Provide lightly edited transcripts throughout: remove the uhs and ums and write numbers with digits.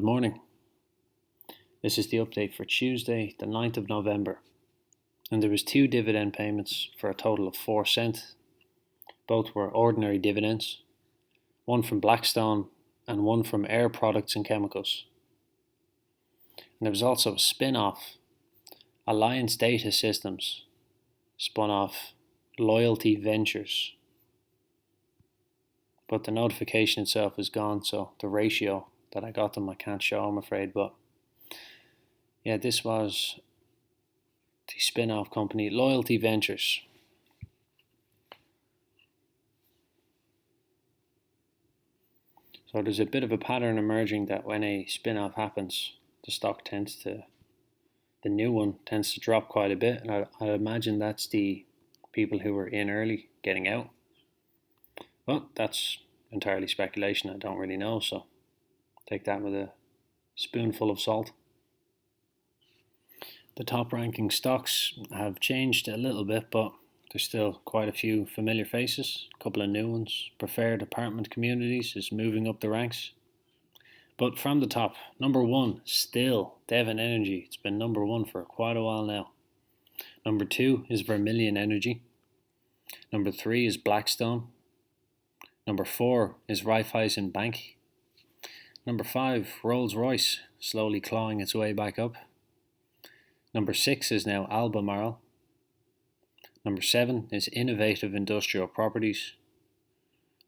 morning. This is the update for Tuesday, the 9th of November. And there was 2 dividend payments for a total of 4 cents. Both were ordinary dividends, one from Blackstone and one from Air Products and Chemicals. And there was also a spin-off. Alliance Data Systems spun off LYLT Ventures. But the notification itself is gone, so the ratio that I got them I can't show, I'm afraid. But yeah, this was the spin-off company, LYLT Ventures. So there's a bit of a pattern emerging that when a spin-off happens, the new one tends to drop quite a bit, and I imagine that's the people who were in early getting out. Well, that's entirely speculation, I don't really know, so take that with a spoonful of salt. The top ranking stocks have changed a little bit, but there's still quite a few familiar faces, a couple of new ones. Preferred Apartment Communities is moving up the ranks. But from the top, number 1, still Devon Energy. It's been number 1 for quite a while now. Number 2 is Vermilion Energy. Number 3 is Blackstone. Number 4 is Raiffeisen Bank. Number 5, Rolls-Royce, slowly clawing its way back up. Number 6 is now Albemarle. Number 7 is Innovative Industrial Properties.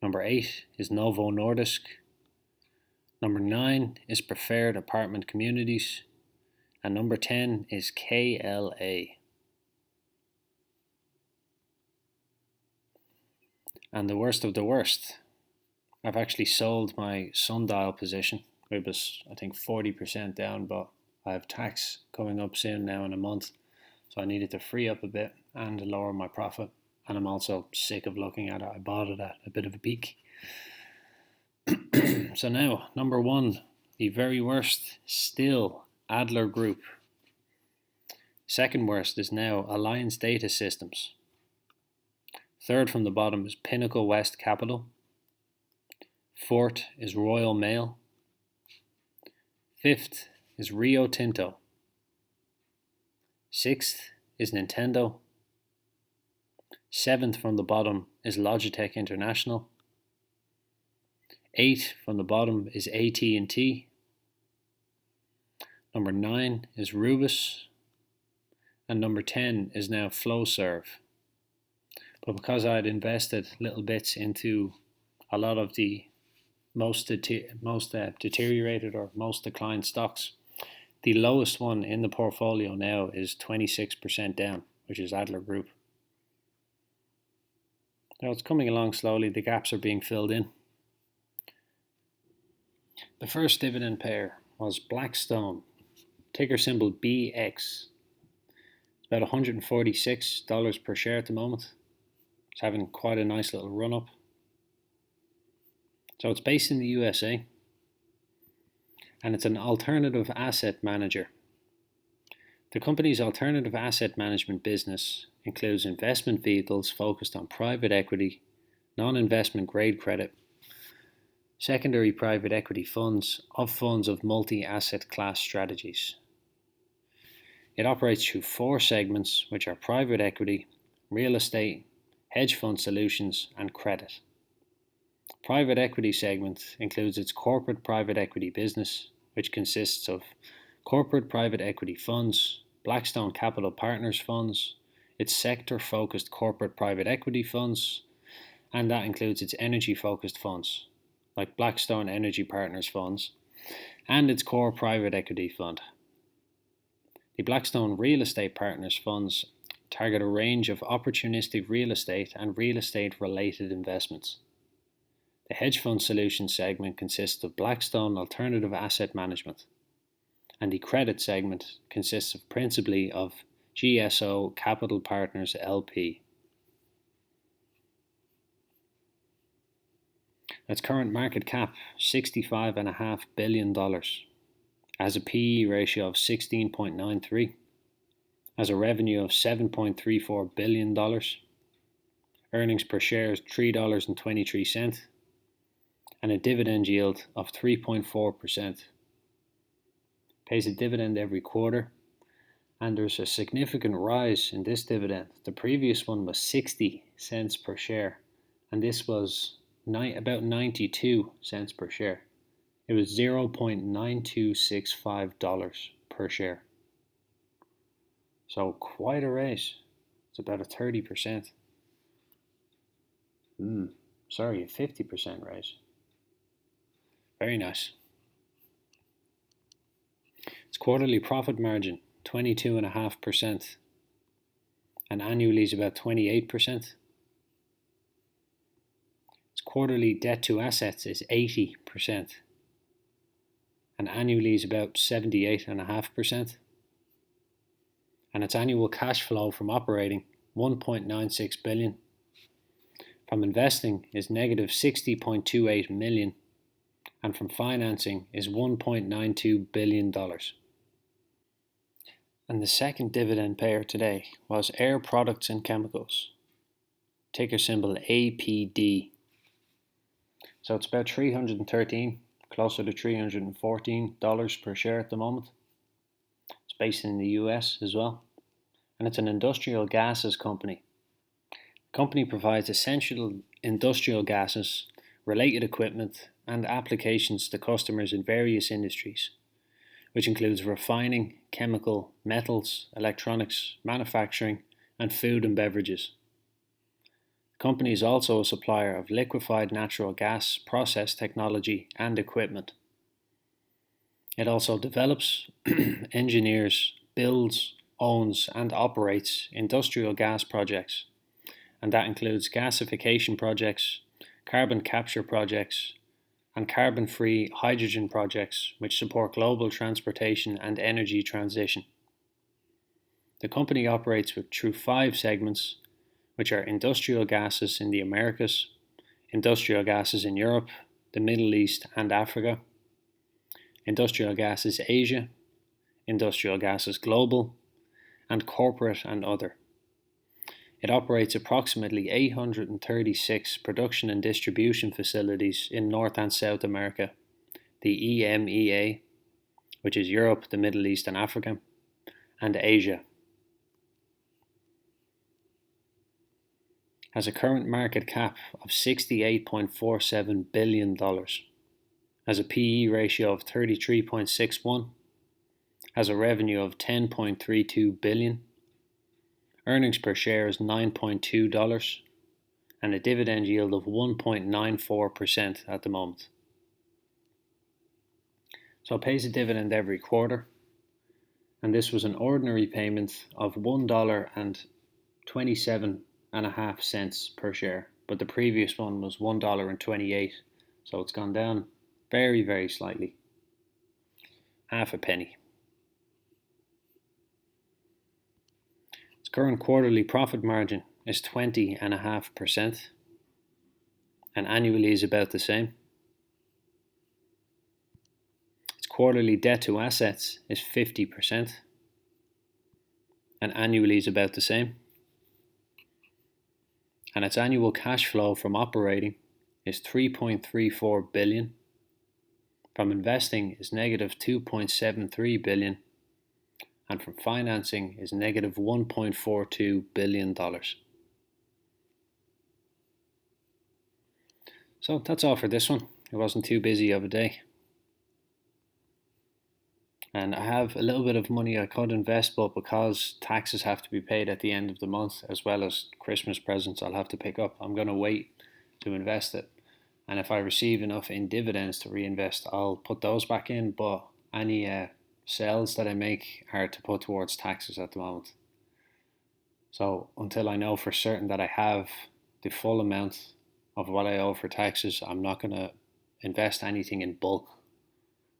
Number 8 is Novo Nordisk. Number 9 is Preferred Apartment Communities. And number 10 is KLA. And the worst of the worst, I've actually sold my Sundial position. It was, I think, 40% down, but I have tax coming up soon now in a month, so I needed to free up a bit and lower my profit. And I'm also sick of looking at it. I bought it at a bit of a peak. So now, number 1, the very worst, still ADLER Group. Second worst is now Alliance Data Systems. Third from the bottom is Pinnacle West Capital. Fourth is Royal Mail. Fifth is Rio Tinto. Sixth is Nintendo. Seventh from the bottom is Logitech International. 8 from the bottom is AT&T. Number 9 is Rubis. And number 10 is now Flowserve. But because I had invested little bits into a lot of the most deteriorated or most declined stocks, the lowest one in the portfolio now is 26% down, which is ADLER Group. Now it's coming along slowly, the gaps are being filled in. The first dividend payer was Blackstone, ticker symbol BX. It's about $146 per share at the moment. It's having quite a nice little run up. So it's based in the USA, and it's an alternative asset manager. The company's alternative asset management business includes investment vehicles focused on private equity, non-investment grade credit, secondary private equity funds of multi-asset class strategies. It operates through 4 segments, which are private equity, real estate, hedge fund solutions, and credit. Private equity segment includes its corporate private equity business, which consists of corporate private equity funds, Blackstone Capital Partners funds, its sector-focused corporate private equity funds, and that includes its energy-focused funds, like Blackstone Energy Partners funds, and its core private equity fund. The Blackstone Real Estate Partners funds target a range of opportunistic real estate and real estate-related investments. The hedge fund solutions segment consists of Blackstone Alternative Asset Management, and the credit segment consists principally of GSO Capital Partners LP. Its current market cap, $65.5 billion, has a PE ratio of 16.93, has a revenue of $7.34 billion, earnings per share is $3.23, and a dividend yield of 3.4%. pays a dividend every quarter, and there's a significant rise in this dividend. The previous one was 60 cents per share, and this was about 92 cents per share. It was $0.9265 per share. So quite a raise. It's about a 30%. A 50% raise. Very nice. Its quarterly profit margin, 22.5%. And annually is about 28%. Its quarterly debt to assets is 80%. And annually is about 78.5%. And its annual cash flow from operating, 1.96 billion. From investing is negative 60.28 million. And from financing is $1.92 billion. And the second dividend payer today was Air Products and Chemicals, ticker symbol APD. So it's about $313, closer to $314 per share at the moment. It's based in the US as well, and it's an industrial gases company. The company provides essential industrial gases, related equipment, and applications to customers in various industries, which includes refining, chemical, metals, electronics, manufacturing, and food and beverages. The company is also a supplier of liquefied natural gas process technology and equipment. It also develops, engineers, builds, owns, and operates industrial gas projects, and that includes gasification projects, carbon capture projects, and carbon-free hydrogen projects which support global transportation and energy transition. The company operates through 5 segments, which are industrial gases in the Americas, industrial gases in Europe, the Middle East and Africa, industrial gases Asia, industrial gases global, and corporate and other. It operates approximately 836 production and distribution facilities in North and South America, the EMEA, which is Europe, the Middle East and Africa, and Asia. Has a current market cap of $68.47 billion, has a PE ratio of 33.61, has a revenue of $10.32 billion, earnings per share is $9.2, and a dividend yield of 1.94% at the moment. So it pays a dividend every quarter, and this was an ordinary payment of $1.27.5 per share, but the previous one was $1.28, so it's gone down very, very slightly. Half a penny. Its current quarterly profit margin is 20.5%, and annually is about the same. Its quarterly debt to assets is 50%, and annually is about the same. And its annual cash flow from operating is 3.34 billion. From investing is negative 2.73 billion. And from financing is negative $1.42 billion. So that's all for this one. It wasn't too busy of a day. And I have a little bit of money I could invest, but because taxes have to be paid at the end of the month, as well as Christmas presents I'll have to pick up, I'm going to wait to invest it. And if I receive enough in dividends to reinvest, I'll put those back in, but any sales that I make are to put towards taxes at the moment. So until I know for certain that I have the full amount of what I owe for taxes, I'm not going to invest anything in bulk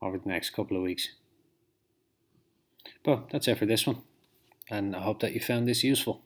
over the next couple of weeks. But that's it for this one, and I hope that you found this useful.